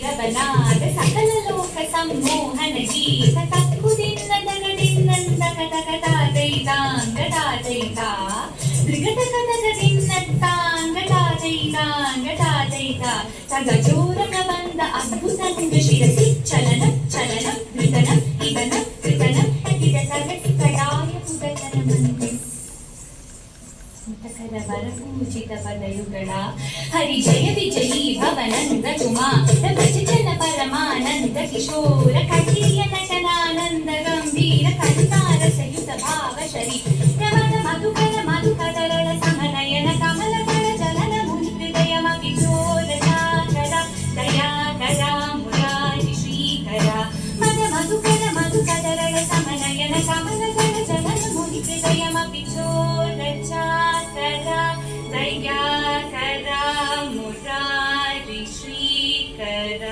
ರವನಾದ ಸಕಲ ಲೋಕ ಸಂಮೋಹನ ಗೀತ ತಕ್ಕುದಿನ್ನದಗಡಿನ್ನಂದಕಟಕಟಾತೈತಾಂಗಟಾತೈತಾ ಧೃಗಟಕಟಕದಿನ್ನತ್ತಾಂಗಟಾತೈತಾಂಗಟಾತೈತಾ ತಗಜೋರಕ ಬಂದ ಅದ್ಭುತಂಗ ಶಿರಸಿ ಚಲನಂ ಚಲನಂ ಧೃತನಂ ಇದನಂ ಕೃತನಂ ಹಿಡ ತಗಟಿ ಕಡಾಯ ಪುದಕರ ಮಂದಿ ಸಂತಕರ ವರಪೂಜಿತ ಪದಯುಗಳ ಹರಿ ಜಯ ವಿಜಯೀ ಭವನಂದ ತುಮಾ ಭಜನ ಪರಮಾನಂದ ಕಿಶೋರ ಕಟಿಯ ನಟನಾನಂದ ಗಂಭೀರ ಕಲಿತಾರ ಸಯುತ ಭಾವ ಶರೀ ರಮಣ ಮಧುಕರ ಮಧುಕರಳ ಸಮನಯನ ಕಮಲಕರ ಜಲನ ಮುನಿ ಹೃದಯ ಕಿಶೋರ ಸಾಗರ ದಯಾಕರ ಮುರಾರಿ ಶ್ರೀಕರ ಮದ ಮಧುಕರ ಮಧುಕರಳ ಸಮನಯನ ಕಮಲಕರ ಜಲನ ಮುನಿ ಹೃದಯ ಕಿಶೋರ ಚಾಕರ ದಯಾಕರ ಮುರಾರಿ ಶ್ರೀಕರ